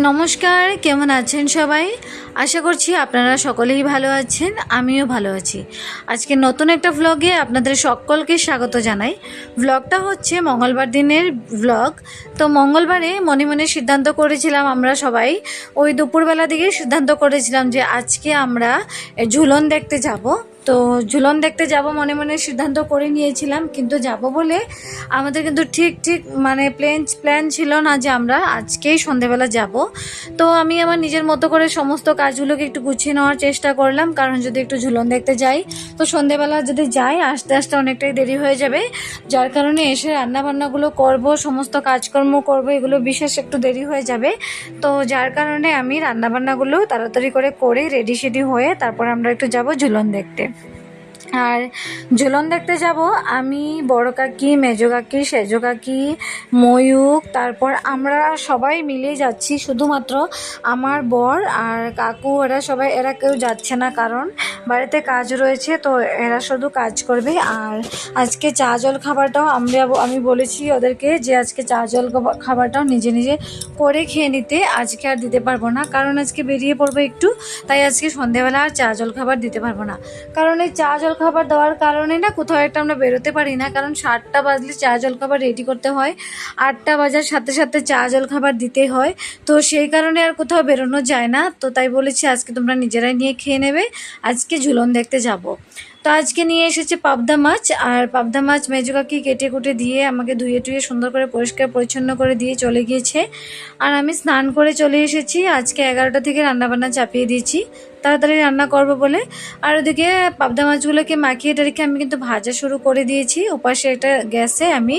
নমস্কার, কেমন আছেন সবাই? আশা করছি আপনারা সকলেই ভালো আছেন, আমিও ভালো আছি। আজকে নতুন একটা ভ্লগে আপনাদের সকলকে স্বাগত জানাই। ভ্লগটা হচ্ছে মঙ্গলবার দিনের ভ্লগ। তো মঙ্গলবারে মনে মনে সিদ্ধান্ত করেছিলাম আমরা সবাই, ওই দুপুরবেলা দিকে সিদ্ধান্ত করেছিলাম যে আজকে আমরা ঝুলন দেখতে যাব। তো ঝুলন দেখতে যাব মনে মনে সিদ্ধান্ত করে নিয়েছিলাম, কিন্তু যাব বলে আমাদের কিন্তু ঠিক মানে প্ল্যান ছিল না যে আমরা আজকেই সন্ধেবেলা যাব। তো আমি আমার নিজের মতো করে সমস্ত কাজগুলোকে একটু গুছিয়ে নেওয়ার চেষ্টা করলাম, কারণ যদি একটু ঝুলন দেখতে যাই তো সন্ধেবেলা যদি যাই আস্তে আস্তে অনেকটাই দেরি হয়ে যাবে, যার কারণে এসে রান্নাবান্নাগুলো করব, সমস্ত কাজকর্ম করব, এগুলো বিশেষ একটু দেরি হয়ে যাবে। তো যার কারণে আমি রান্নাবান্নাগুলো তাড়াতাড়ি করে রেডি সেডি হয়ে তারপর আমরা একটু যাব ঝুলন দেখতে। আর ঝুলন দেখতে যাব আমি, বড় কাকি, মেজো কাকি, সেজো কাকি, ময়ূক, তারপর আমরা সবাই মিলে যাচ্ছি। শুধুমাত্র আমার বর আর কাকু এরা কেউ যাচ্ছে না, কারণ বাড়িতে কাজ রয়েছে, তো এরা শুধু কাজ করবে। আর আজকে চা জল খাবারটাও আমি বলেছি ওদেরকে যে আজকে চা জল খাবারটাও নিজে নিজে করে খেয়ে নিতে, আজকে আর দিতে পারবো না, কারণ আজকে বেরিয়ে পড়বো একটু, তাই আজকে সন্ধেবেলা আর চা জল খাবার দিতে পারবো না। কারণ এই চা জল খাবার দেওয়ার কারণে না কোথাও একটা আমরা বেরোতে পারি না, কারণ 7টা বাজলে চা জল খাবার রেডি করতে হয়, 8টা বাজার সাথে সাথে চা জল খাবার দিতে হয়, তো সেই কারণে আর কোথাও বেরোনো যায় না। তো তাই বলেছি আজকে তোমরা নিজেরাই নিয়ে খেয়ে নেবে, আজকে ঝুলন দেখতে যাব। তো আজকে নিয়ে এসেছে পাবদা মাছ, আর পাবদা মাছ মেজো কাকি কেটে কুটে দিয়ে আমাকে ধুয়ে টুয়ে সুন্দর করে পরিষ্কার পরিচ্ছন্ন করে দিয়ে চলে গিয়েছে। আর আমি স্নান করে চলে এসেছি, আজকে 11টা থেকে রান্নাবান্না চাপিয়ে দিয়েছি তাড়াতাড়ি রান্না করব বলে। আর ওদিকে পাবদা মাছগুলোকে মাখিয়ে রেখে আমি কিন্তু ভাজা শুরু করে দিয়েছি। ওপাশে একটা গ্যাসে আমি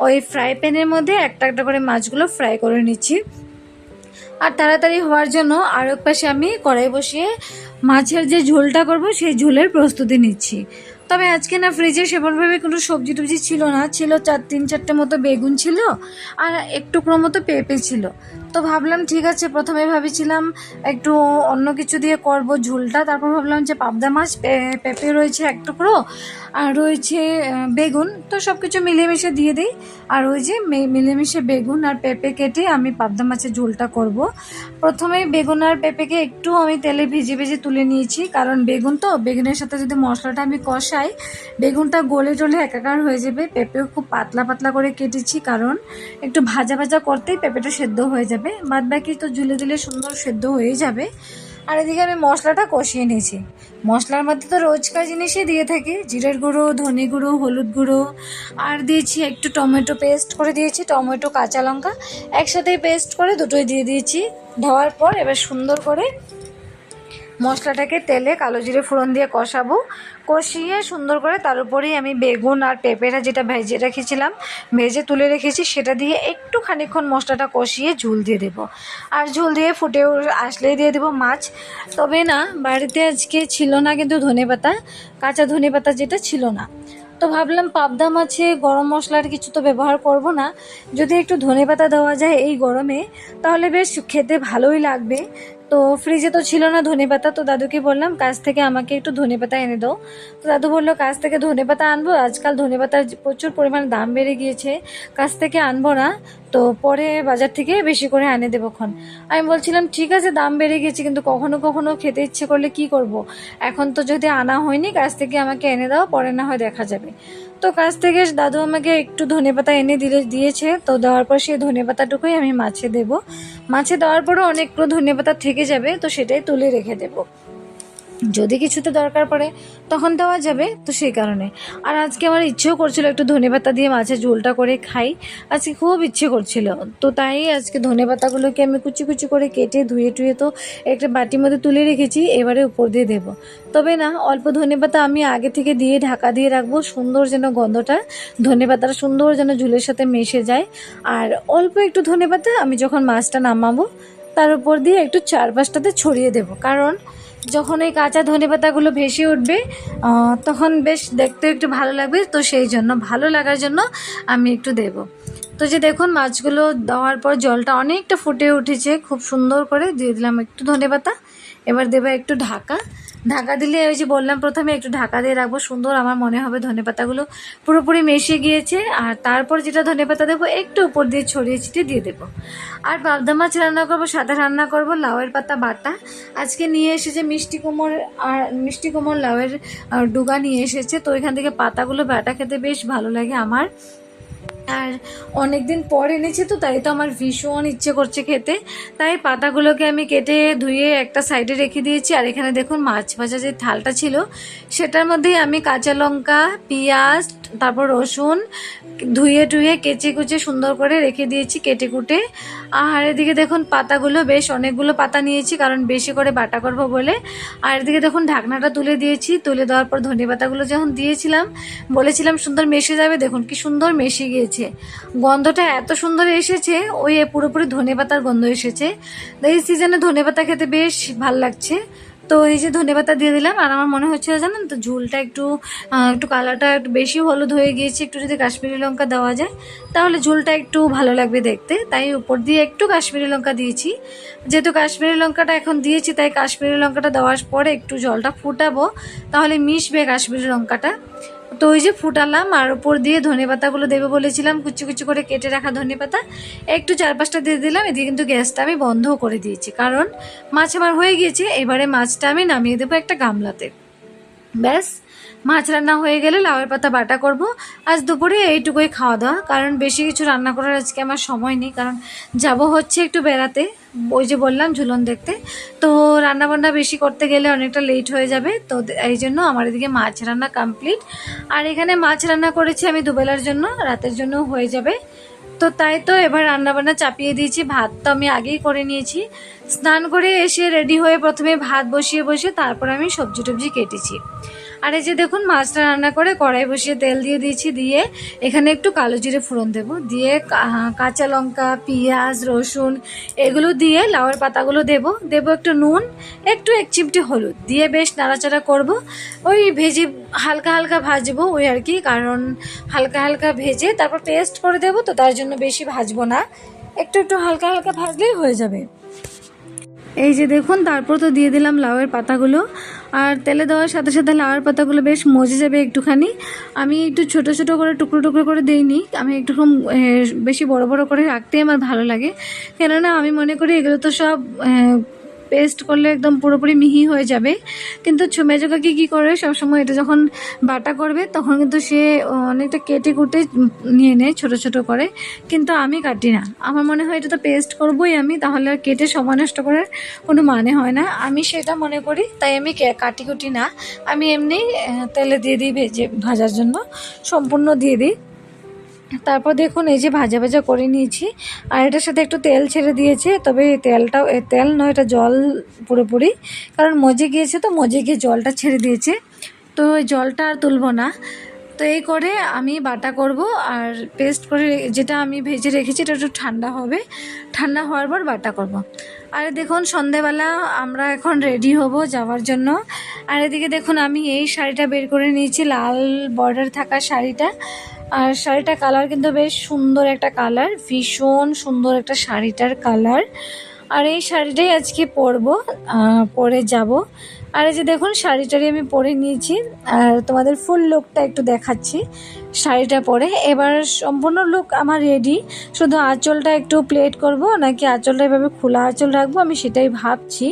ওই ফ্রাই প্যানের মধ্যে একটা একটা করে মাছগুলো ফ্রাই করে নিচ্ছি। আর তাড়াতাড়ি হওয়ার জন্য আর এক পাশে আমি কড়াই বসিয়ে মাছের যে ঝোলটা করব সেই ঝোলের প্রস্তুতি নিচ্ছি। তবে আজকে না ফ্রিজে সেভাবে কোনো সবজি টবজি ছিল না, ছিল 3-4টে মতো বেগুন ছিল আর একটুকরো মতো পেঁপে ছিল। তো ভাবলাম ঠিক আছে, প্রথমে ভাবছিলাম একটু অন্য কিছু দিয়ে করব ঝোলটা, তারপর ভাবলাম যে পাবদা মাছ, পেঁপে রয়েছে এক টুকরো, আর রয়েছে বেগুন, তো সব কিছু মিলেমিশে দিয়ে দিই। আর ওই যে মিলেমিশে বেগুন আর পেঁপে কেটে আমি পাবদা মাছের ঝোলটা করব। প্রথমে বেগুন আর পেঁপেকে একটু আমি তেলে ভেজে তুলে নিয়েছি, কারণ বেগুনের সাথে যদি মশলাটা আমি কষাই বেগুনটা গলে টলে একাকার হয়ে যাবে। পেঁপেও খুব পাতলা পাতলা করে কেটেছি, কারণ একটু ভাজা করতেই পেঁপেটা সেদ্ধ হয়ে যাবে, বাদ বাকি তো ঝুলে দিলে সুন্দর সেদ্ধ হয়ে যাবে। আর এদিকে আমি মশলাটা কষিয়ে নিয়েছি। মশলার মধ্যে তো রোজকার জিনিসই দিয়ে থাকি, জিরের গুঁড়ো, ধনে গুঁড়ো, হলুদ গুঁড়ো, আর দিয়েছি একটু টমেটো পেস্ট করে দিয়েছি, টমেটো কাঁচা লঙ্কা একসাথেই পেস্ট করে দুটোই দিয়ে দিয়েছি। দেওয়ার পর এবার সুন্দর করে মশলাটাকে তেলে কালো জিরে ফোড়ন দিয়ে কষিয়ে সুন্দর করে তার উপরেই আমি বেগুন আর পেঁপেটা যেটা ভেজে তুলে রেখেছি সেটা দিয়ে একটু খানিকক্ষণ মশলাটা কষিয়ে ঝোল দিয়ে দেবো। আর ঝোল দিয়ে ফুটে আসলেই দিয়ে দেবো মাছ। তবে না বাড়িতে আজকে ছিল না কিন্তু ধনেপাতা, কাঁচা ধনেপাতা যেটা ছিল না, তো ভাবলাম পাবদা মাছে গরম মশলার কিছু তো ব্যবহার করব না, যদি একটু ধনেপাতা দেওয়া যায় এই গরমে তাহলে বেশ খেতে ভালোই লাগবে। তো ফ্রিজে তো ছিল না ধনেপাতা, তো দাদুকে বললাম কাছ থেকে আমাকে একটু ধনেপাতা এনে দাও। তো দাদু বললো কাছ থেকে ধনেপাতা আনবো, আজকাল ধনেপাতার প্রচুর পরিমাণে দাম বেড়ে গিয়েছে, কাছ থেকে আনবো না, তো পরে বাজার থেকে বেশি করে এনে দেবোক্ষণ। আমি বলছিলাম ঠিক আছে, দাম বেড়ে গেছে কিন্তু কখনো খেতে ইচ্ছে করলে কি করব, এখন তো যদি আনা হয়নি কাছ থেকে আমাকে এনে দাও, পরে না হয় দেখা যাবে। তো কাছ থেকে দাদু আমাকে একটু ধনেপাতা এনে দিয়েছে, তো দেওয়ার পর সেই ধনেপাতাটুকুই আমি মাছে দেবো। মাছে দেওয়ার পরও অনেকগুলো ধনেপাতা থেকে যাবে, তো সেটাই তুলে রেখে দেবো, যদি কিছুতে দরকার পড়ে তখন দেওয়া যাবে, তো সেই কারণে। আর আজকে আমার ইচ্ছেও করছিল একটু ধনেপাতা দিয়ে মাছের ঝোলটা করে খাই, আজকে খুব ইচ্ছে করছিল, তো তাই আজকে ধনেপাতাগুলোকে আমি কুচি করে কেটে ধুয়ে টুয়ে তো একটা বাটির মধ্যে তুলে রেখেছি, এবারে উপর দিয়ে দেবো। তবে না অল্প ধনেপাতা আমি আগে থেকে দিয়ে ঢাকা দিয়ে রাখবো, সুন্দর যেন গন্ধটা ধনেপাতাটা সুন্দর যেন ঝোলের সাথে মিশে যায়। আর অল্প একটু ধনেপাতা আমি যখন মাছটা নামাবো তার উপর দিয়ে একটু চারপাশটাতে ছড়িয়ে দেবো, কারণ যখন এই কাঁচা ধনেপাতাগুলো ভেসে উঠবে তখন বেশ দেখতে একটু ভালো লাগবে, তো সেই জন্য ভালো লাগার জন্য আমি একটু দেব। তো যে দেখুন মাছগুলো দেওয়ার পর জলটা অনেকটা ফুটে উঠেছে, খুব সুন্দর করে দিয়ে দিলাম একটু ধনেপাতা, এবার দেবো একটু ঢাকা। ঢাকা দিলে ওই যে বললাম প্রথমে একটু ঢাকা দিয়ে রাখবো, সুন্দর আমার মনে হবে ধনেপাতাগুলো পুরোপুরি মিশে গিয়েছে। আর তারপর যেটা ধনেপাতা দেবো একটু উপর দিয়ে ছড়িয়ে ছিটিয়ে দিয়ে দেবো। আর পাবদা মাছ রান্না করবো, সাথে রান্না করবো লাউয়ের পাতা বাটা। আজকে নিয়ে এসেছে মিষ্টি কুমড়, আর মিষ্টি কুমড় লাউয়ের ডুগা নিয়ে এসেছে, তো এখান থেকে পাতাগুলো বাটা খেতে বেশ ভালো লাগে আমার। আর অনেক দিন পর এনেছে তো, তাই তো আমার ভীষণ ইচ্ছে করছে খেতে। তাই পাতাগুলোকে আমি কেটে ধুয়ে একটা সাইডে রেখে দিয়েছি। আর এখানে দেখুন মাছ ভাজা যে থালটা ছিল সেটার মধ্যেই আমি কাঁচা লঙ্কা, পেঁয়াজ, তারপর রসুন ধুয়ে টুয়ে কেচে কুচে সুন্দর করে রেখে দিয়েছি কেটে কুটে। আর এদিকে দেখুন পাতাগুলো বেশ অনেকগুলো পাতা নিয়েছি, কারণ বেশি করে বাটা করব বলে। আর এদিকে দেখুন ঢাকনাটা তুলে দিয়েছি। তুলে দেওয়ার পর ধনে পাতাগুলো যখন দিয়েছিলাম, বলেছিলাম সুন্দর মেশে যাবে, দেখুন কি সুন্দর মেশে গিয়েছে। গন্ধটা এত সুন্দর এসেছে, ওই পুরোপুরি ধনে পাতার গন্ধ এসেছে। এই সিজনে ধনে পাতা খেতে বেশ ভাল লাগছে। তো এই যে ধনেপাতা দিয়ে দিলাম। আর আমার মনে হচ্ছিল জানেন তো, ঝোলটা একটু একটু কালারটা একটু বেশি হলুদ হয়ে গিয়েছে, একটু যদি কাশ্মীরি লঙ্কা দেওয়া যায় তাহলে ঝোলটা একটু ভালো লাগবে দেখতে। তাই উপর দিয়ে একটু কাশ্মীরি লঙ্কা দিয়েছি। যেহেতু কাশ্মীরি লঙ্কাটা এখন দিয়েছি, তাই কাশ্মীরি লঙ্কাটা দেওয়ার পরে একটু জলটা ফুটাবো, তাহলে মিশবে কাশ্মীরি লঙ্কাটা। তো ওই যে ফুটালাম, আর উপর দিয়ে ধনেপাতাগুলো দেবে বলেছিলাম, কুচি কুচি করে কেটে রাখা ধনেপাতা একটু 4-5টা দিয়ে দিলাম। এদিকে কিন্তু গ্যাসটা আমি বন্ধও করে দিয়েছি, কারণ মাছ আমার হয়ে গিয়েছে। এবারে মাছটা আমি নামিয়ে দেবো একটা গামলাতে। ব্যাস, মাছ রান্না হয়ে গেলে লাউয়ের পাতা বাটা করব। আজ দুপুরে এইটুকুই খাওয়া দাওয়া, কারণ বেশি কিছু রান্না করার আজকে আমার সময় নেই, কারণ যাব হচ্ছে একটু বেড়াতে, ওই যে বললাম ঝুলন দেখতে। তো রান্নাবান্না বেশি করতে গেলে অনেকটা লেট হয়ে যাবে, তো এই জন্য আমার এদিকে মাছ রান্না কমপ্লিট। আর এখানে মাছ রান্না করেছি আমি দুবেলার জন্য, রাতের জন্য হয়ে যাবে। তো তাই তো এবার রান্নাবান্না চাপিয়ে দিয়েছি। ভাত তো আমি আগেই করে নিয়েছি। স্নান করে এসে রেডি হয়ে প্রথমে ভাত বসিয়ে তারপর আমি সবজি টবজি কেটেছি। আর এই যে দেখুন মাছটা রান্না করে কড়াই বসিয়ে তেল দিয়ে দিয়েছি, দিয়ে এখানে একটু কালো জিরে ফোড়ন দেবো, দিয়ে কাঁচা লঙ্কা, পেঁয়াজ, রসুন এগুলো দিয়ে লাউয়ের পাতাগুলো দেবো একটু নুন, একটু 1 চিমটি হলুদ দিয়ে বেশ নাড়াচাড়া করব। ওই ভেজে হালকা হালকা ভাজবো ওই আর কি, কারণ হালকা হালকা ভেজে তারপর পেস্ট করে দেবো, তো তার জন্য বেশি ভাজবো না, একটু একটু হালকা হালকা ভাজলেই হয়ে যাবে। এই যে দেখুন তারপর তো দিয়ে দিলাম লাউয়ের পাতাগুলো। আর তেলে দেওয়ার সাথে সাথে লাউয়ের পাতাগুলো বেশ মজে যাবে একটুখানি। আমি একটু ছোট ছোট করে টুকরো টুকরো করে দিইনি, আমি একটু বেশি বড় বড় করে রাখতেই আমার ভালো লাগে। কেননা আমি মনে করি এগুলো তো সব পেস্ট করলে একদম পুরোপুরি মিহি হয়ে যাবে। কিন্তু মেজো কাকি কী করে, সবসময় এটা যখন বাটা করবে তখন কিন্তু সে অনেকটা কেটে কুটে নিয়ে নেয় ছোট ছোট করে, কিন্তু আমি কাটি না। আমার মনে হয় এটা তো পেস্ট করবোই আমি, তাহলে আর কেটে সময় নষ্ট করার কোনো মানে হয় না, আমি সেটা মনে করি। তাই আমি কাটি কুটি না, আমি এমনি তেলে দিয়ে দিই ভাজার জন্য, সম্পূর্ণ দিয়ে দিই। তারপর দেখুন এই যে ভাজা ভাজা করে নিয়েছি। আর এটার সাথে একটু তেল ছেড়ে দিয়েছে, তবে তেলটাও তেল নয়, এটা জল পুরোপুরি, কারণ মজে গিয়েছে তো মজে গিয়ে জলটা ছেড়ে দিয়েছে, তো ওই জলটা আর তুলবো না। তো এই করে আমি বাটা করব। আর পেস্ট করে যেটা আমি ভেজে রেখেছি এটা একটু ঠান্ডা হবে, ঠান্ডা হওয়ার পর বাটা করব। আর দেখুন সন্ধেবেলা আমরা এখন রেডি হব যাওয়ার জন্য। আর এদিকে দেখুন আমি এই শাড়িটা বের করে নিয়েছি, লাল বর্ডার থাকা শাড়িটা। আর শাড়িটার কালার কিন্তু বেশ সুন্দর একটা কালার, ভীষণ সুন্দর একটা শাড়িটার কালার। আর এই শাড়িটাই আজকে পরে যাব। আর এই যে দেখুন শাড়িটারি আমি পরে নিয়েছি, আর তোমাদের ফুল লুকটা একটু দেখাচ্ছি শাড়িটা পরে। এবার সম্পূর্ণ লুক আমার রেডি, শুধু আঁচলটা একটু প্লেট করব, নাকি আঁচলটা এভাবে খোলা আঁচল রাখবো, আমি সেটাই ভাবছি।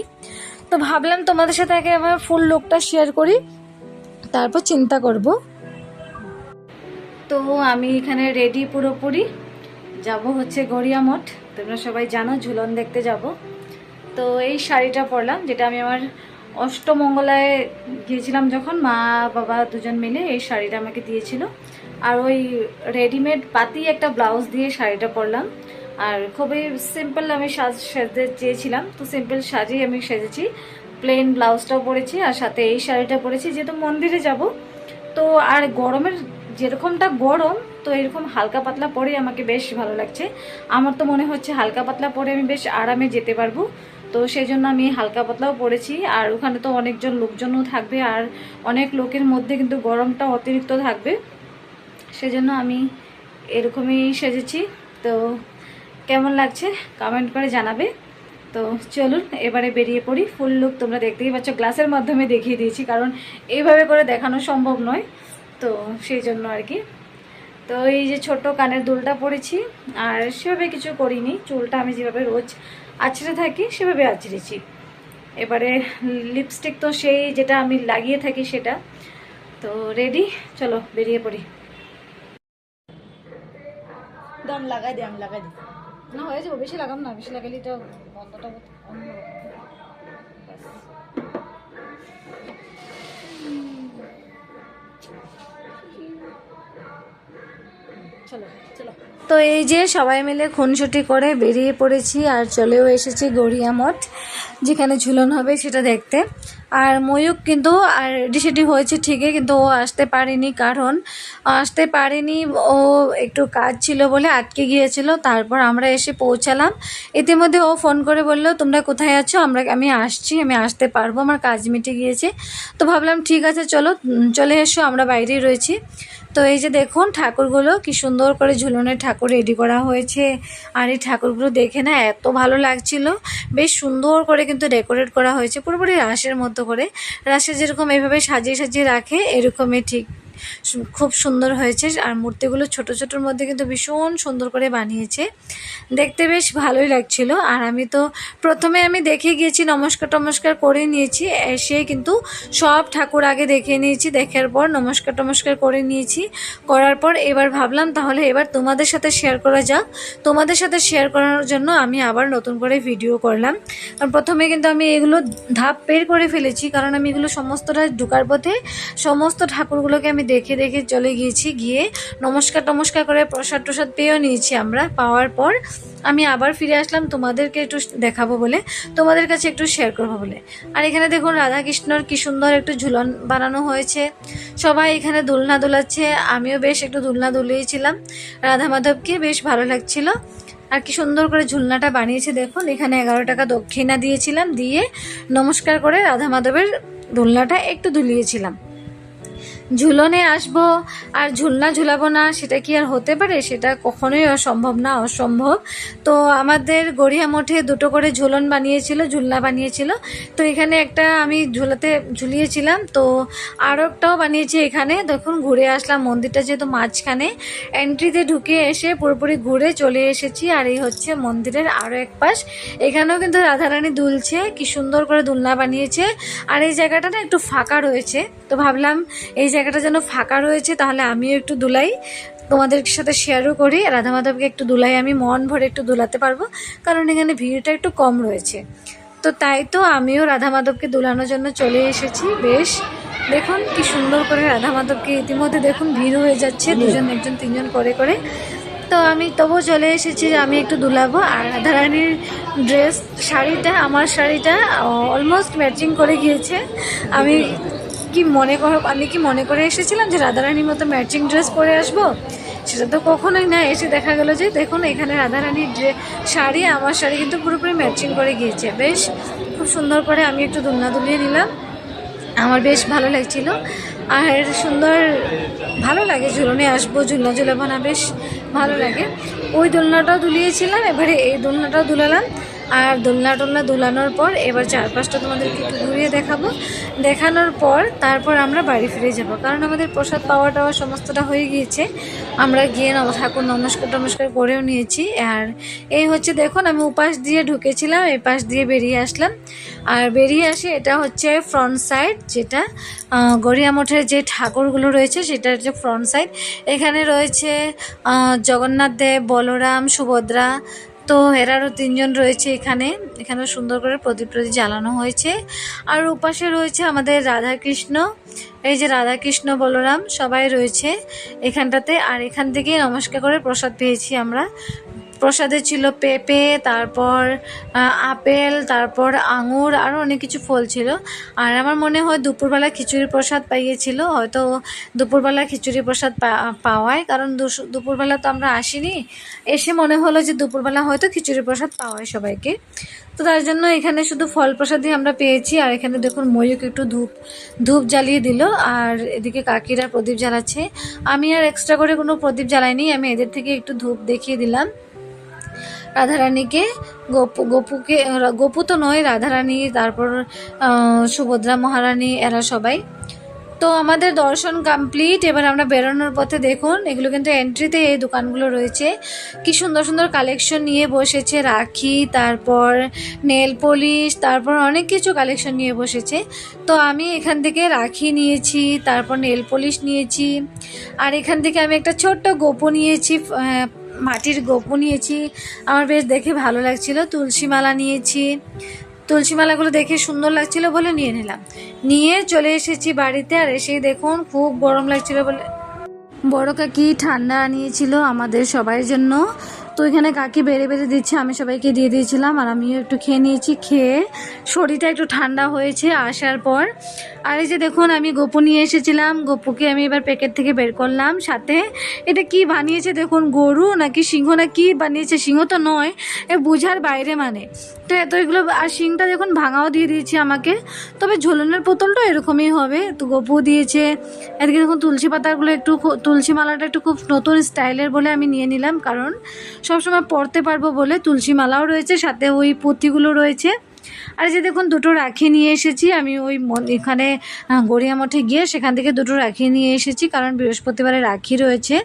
তো ভাবলাম তোমাদের সাথে আগে আমার ফুল লুকটা শেয়ার করি, তারপর চিন্তা করব। তো আমি এখানে রেডি পুরোপুরি, যাব হচ্ছে গড়িয়া মঠ, তোমরা সবাই জানো ঝুলন দেখতে যাব। তো এই শাড়িটা পরলাম, যেটা আমি আমার অষ্টমঙ্গলায় গিয়েছিলাম যখন, মা বাবা দুজন মিলে এই শাড়িটা আমাকে দিয়েছিল। আর ওই রেডিমেড পাতি একটা ব্লাউজ দিয়ে শাড়িটা পরলাম। আর খুবই সিম্পল আমি সাজতে চেয়েছিলাম, তো সিম্পল সাজেই আমি সেজেছি, প্লেন ব্লাউজটাও পরেছি আর সাথে এই শাড়িটা পরেছি, যেহেতু মন্দিরে যাব। তো আর গরমের যেরকমটা গরম, তো এরকম হালকা পাতলা পরে আমাকে বেশ ভালো লাগছে। আমার তো মনে হচ্ছে হালকা পাতলা পরে আমি বেশ আরামে যেতে পারবো, তো সেই জন্য আমি হালকা পাতলাও পরেছি। আর ওখানে তো অনেকজন লোকজনও থাকবে, আর অনেক লোকের মধ্যে কিন্তু গরমটা অতিরিক্ত থাকবে, সেজন্য আমি এরকমই সেজেছি। তো কেমন লাগছে কমেন্ট করে জানাবে। তো চলুন এবারে বেরিয়ে পড়ি। ফুল লুক তোমরা দেখতেই পাচ্ছ, গ্লাসের মাধ্যমে দেখিয়ে দিয়েছি, কারণ এইভাবে করে দেখানো সম্ভব নয়, তো সেই জন্য আর কি। তো এই যে ছোট কানের দুলটা পরেছি, আর সেভাবে কিছু করিনি, চুলটা আমি যেভাবে রোজ আঁচড়ে থাকি সেভাবে আঁচড়েছি। এবারে লিপস্টিক তো সেই যেটা আমি লাগিয়ে থাকি সেটা। তো রেডি, চলো বেরিয়ে পড়ি। দাম লাগাই দিই, আমি লাগাই দিই। না হয়ে যাবো, বেশি লাগাম না, বেশি লাগালে এটা বন্ধটা অন্য। চলো চলো। তো এই যে সবাই মিলে খুনসুটি করে বেরিয়ে পড়েছি, আর চলেও এসেছি গড়িয়া মঠ, যেখানে ঝুলন হবে সেটা দেখতে। আর ময়ূক কিন্তু আর রেডি হয়েছে ঠিকই, কিন্তু ও আসতে পারেনি, কারণ আসতে পারেনি, ও একটু কাজ ছিল বলে আটকে গিয়েছিল। তারপর আমরা এসে পৌঁছালাম, ইতিমধ্যে ও ফোন করে বললো তোমরা কোথায় আছো, আমি আসছি, আমি আসতে পারবো, আমার কাজ মিটে গিয়েছে। তো ভাবলাম ঠিক আছে চলো, চলে এসো, আমরা বাইরেই রয়েছি। তো এই যে দেখুন ঠাকুরগুলো কি সুন্দর করে ঝুলনের ঠাকুর রেডি করা হয়েছে। আর এই ঠাকুরগুলো দেখে না এত ভালো লাগছিল, বেশ সুন্দর করে কিন্তু ডেকোরেট করা হয়েছে, পুরোপুরি রাসের মতো করে। রাসে যেরকম এইভাবে সাজিয়ে সাজিয়ে রাখে, এরকমই ঠিক খুব সুন্দর হয়েছে। আর মূর্তিগুলো ছোট ছোটোর মধ্যে কিন্তু ভীষণ সুন্দর করে বানিয়েছে, দেখতে বেশ ভালোই লাগছিল। আর আমি তো প্রথমে আমি দেখে গিয়েছি, নমস্কার করে নিয়েছি, এসে কিন্তু সব ঠাকুর আগে দেখে নিয়েছি, দেখার পর নমস্কার করে নিয়েছি। করার পর এবার ভাবলাম তাহলে এবার তোমাদের সাথে শেয়ার করা যাক। তোমাদের সাথে শেয়ার করার জন্য আমি আবার নতুন করে ভিডিও করলাম। কারণ প্রথমে কিন্তু আমি এগুলো ধাপ বের করে ফেলেছি, কারণ আমি এগুলো সমস্তটা ঢোকার পথে সমস্ত ঠাকুরগুলোকে আমি দেখে দেখে চলে গিয়েছি, গিয়ে নমস্কার করে প্রসাদ পেয়েও নিয়েছি। আমরা পাওয়ার পর আমি আবার ফিরে আসলাম তোমাদেরকে একটু দেখাবো বলে, তোমাদের কাছে একটু শেয়ার করবো বলে। আর এখানে দেখুন রাধাকৃষ্ণর কি সুন্দর একটু ঝুলন বানানো হয়েছে, সবাই এখানে দোলনা দোলাচ্ছে, আমিও বেশ একটু দোলনা দুলিয়েছিলাম, রাধা মাধবকে বেশ ভালো লাগছিল। আর কি সুন্দর করে ঝুলনাটা বানিয়েছে দেখুন, এখানে 11 টাকা দক্ষিণা দিয়েছিলাম, দিয়ে নমস্কার করে রাধা মাধবের দোলনাটা একটু দুলিয়েছিলাম। ঝুলনে আসবো আর ঝুলনা ঝুলাবো না, সেটা কি আর হতে পারে? সেটা কখনোই অসম্ভব। তো আমাদের গড়িয়া মঠে 2টো করে ঝুলন বানিয়েছিল, ঝুলনা বানিয়েছিল। তো এখানে একটা আমি ঝুলিয়েছিলাম, তো আরও একটাও বানিয়েছি। এখানে দেখুন ঘুরে আসলাম, মন্দিরটা যেহেতু মাঝখানে, এন্ট্রিতে ঢুকে এসে পুরোপুরি ঘুরে চলে এসেছি। আর এই হচ্ছে মন্দিরের আরও এক পাশ, এখানেও কিন্তু রাধারানী দুলছে, কি সুন্দর করে দুলনা বানিয়েছে। আর এই জায়গাটা না একটু ফাঁকা রয়েছে, তো ভাবলাম এই জায়গাটা যেন ফাঁকা রয়েছে, তাহলে আমিও একটু দুলাই, তোমাদের সাথে শেয়ারও করি। রাধা মাধবকে একটু দুলাই, আমি মন ভরে একটু দুলাতে পারবো, কারণ এখানে ভিড়টা একটু কম রয়েছে। তো তাই তো আমিও রাধা মাধবকে দুলানোর জন্য চলে এসেছি। বেশ দেখুন কি সুন্দর করে রাধা মাধবকে, ইতিমধ্যে দেখুন ভিড় হয়ে যাচ্ছে, 2জন 1জন 3জন করে। তো আমি তবুও চলে এসেছি যে আমি একটু দুলাবো। আর রাধারানীর শাড়িটা, আমার শাড়িটা অলমোস্ট ম্যাচিং করে গিয়েছে। আমি কি মনে করে এসেছিলাম যে রাধারানীর মতো ম্যাচিং ড্রেস পরে আসবো? সেটা তো কখনোই না। এসে দেখা গেল যে দেখুন এখানে রাধারানীর শাড়ি, আমার শাড়ি কিন্তু পুরোপুরি ম্যাচিং করে গিয়েছে। বেশ খুব সুন্দর করে আমি একটু দোলনা দুলিয়ে নিলাম, আমার বেশ ভালো লাগছিল। আর সুন্দর ভালো লাগে, ঝুলনে আসবো, ঝুলনা ঝুলাবো না, বেশ ভালো লাগে। ওই দোলনাটাও দুলিয়েছিলাম, এবারে এই দোলনাটাও দুলালাম। আর দোলনা দুলানোর পর এবার চারপাশটা তোমাদেরকে একটু ঘুরিয়ে দেখানোর পর তারপর আমরা বাড়ি ফিরে যাব, কারণ আমাদের প্রসাদ পাওয়া সমস্তটা হয়ে গিয়েছে। আমরা গিয়ে ঠাকুর নমস্কার করেও নিয়েছি। আর এই হচ্ছে দেখুন, আমি উপাস দিয়ে ঢুকেছিলাম, এই পাশ দিয়ে বেরিয়ে আসলাম। আর বেরিয়ে আসি, এটা হচ্ছে ফ্রন্ট সাইড, যেটা গড়িয়া মঠের যে ঠাকুরগুলো রয়েছে সেটার যে ফ্রন্ট সাইড। এখানে রয়েছে জগন্নাথ দেব, বলরাম, সুভদ্রা, তো এরারও 3জন রয়েছে। এখানেও সুন্দর করে প্রদীপ জ্বালানো হয়েছে। আর উপাসে রয়েছে আমাদের রাধাকৃষ্ণ, এই যে রাধাকৃষ্ণ বলরাম সবাই রয়েছে এখানটাতে। আর এখান থেকে নমস্কার করে প্রসাদ পেয়েছি আমরা। প্রসাদে ছিল পেঁপে, তারপর আপেল, তারপর আঙুর, আরও অনেক কিছু ফল ছিল। আর আমার মনে হয় দুপুরবেলা খিচুড়ি প্রসাদ পাইয়েছিল, হয়তো দুপুরবেলা খিচুড়ি প্রসাদ পাওয়ায়, কারণ দুপুরবেলা তো আমরা আসিনি, এসে মনে হলো যে দুপুরবেলা হয়তো খিচুড়ি প্রসাদ পাওয়ায় সবাইকে। তো তার জন্য এখানে শুধু ফল প্রসাদই আমরা পেয়েছি। আর এখানে দেখুন ময়ূক একটু ধূপ জ্বালিয়ে দিল, আর এদিকে কাকিরা প্রদীপ জ্বালাচ্ছে। আমি আর এক্সট্রা করে কোনো প্রদীপ জ্বালাইনি, আমি এদের থেকে একটু ধূপ দেখিয়ে দিলাম। রাধারানীকে, গপু তো নয়, রাধারানী, তারপর সুভদ্রা মহারানী, এরা সবাই। তো আমাদের দর্শন কমপ্লিট। এবার আমরা বেরোনোর পথে দেখুন, এগুলো কিন্তু এন্ট্রিতে এই দোকানগুলো রয়েছে। কি সুন্দর সুন্দর কালেকশন নিয়ে বসেছে, রাখি, তারপর নেল পলিশ, তারপর অনেক কিছু কালেকশন নিয়ে বসেছে। তো আমি এখান থেকে রাখি নিয়েছি, তারপর নেল পলিশ নিয়েছি, আর এখান থেকে আমি একটা ছোট্ট গোপু নিয়েছি, মাটির গোপু নিয়েছি, আমার বেশ দেখে ভালো লাগছিল। তুলসী মালা নিয়েছি, তুলসী মালাগুলো দেখে সুন্দর লাগছিল বলে নিয়ে নিলাম। নিয়ে চলে এসেছি বাড়িতে, আর এসেই দেখুন খুব গরম লাগছিল বলে বড় কাকি ঠান্ডা আনিয়েছিল আমাদের সবার জন্য। তো এখানে কাকি বেড়ে বেড়ে দিচ্ছে, আমি সবাইকে দিয়ে দিয়েছিলাম, আর আমিও একটু খেয়ে নিয়েছি। খেয়ে শরীরটা একটু ঠান্ডা হয়েছে আসার পর। আর এই যে দেখুন, আমি গপু নিয়ে এসেছিলাম, গপুকে আমি এবার প্যাকেট থেকে বের করলাম। সাথে এটা কি বানিয়েছে দেখুন, গরু নাকি সিংহ না কি বানিয়েছে, সিংহ তো নয়, এ বোঝার বাইরে মানে। তো এগুলো, আর শিংটা দেখুন ভাঙাও দিয়ে দিয়েছে আমাকে। তবে ঝোলনের বোতলটা এরকমই হবে। তো গপু দিয়েছে। এদিকে দেখুন তুলসী পাতাগুলো একটু, তুলসী মালাটা একটু খুব নতুন স্টাইলের বলে আমি নিয়ে নিলাম, কারণ সবসময় পরতে পারবো বলে। তুলসী মালাও রয়েছে, সাথে ওই পুঁতিগুলো রয়েছে। আর যে দেখুন দুটো রাখি নিয়ে এসেছি আমি, ওই এখানে গড়িয়া মঠে গিয়ে সেখান থেকে দুটো রাখি নিয়ে এসেছি, কারণ বৃহস্পতিবারে রাখি রয়েছে।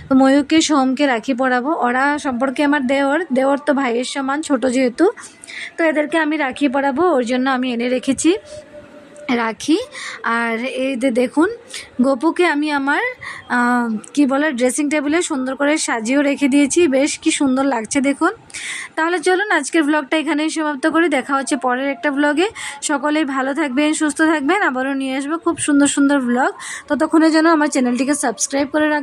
তো ময়ূরকে সোমকে রাখি পরাবো। ওরা সম্পর্কে আমার দেওর তো ভাইয়ের সমান, ছোট যেহেতু, তো এদেরকে আমি রাখি পরাবো, ওর জন্য আমি এনে রেখেছি রাখি। আর এই যে দেখুন, গপুকে আমি আমার কি বলে ড্রেসিং টেবিলে সুন্দর করে সাজিয়েও রেখে দিয়েছি। বেশ কি সুন্দর লাগছে দেখুন। তাহলে চলুন আজকের ব্লগটা এখানেই সমাপ্ত করি। দেখা হচ্ছে পরের একটা ব্লগে। সকলেই ভালো থাকবেন, সুস্থ থাকবেন। আবারও নিয়ে আসবো খুব সুন্দর সুন্দর ব্লগ। ততক্ষণের জন্য আমার চ্যানেলটিকে সাবস্ক্রাইব করে রাখবেন।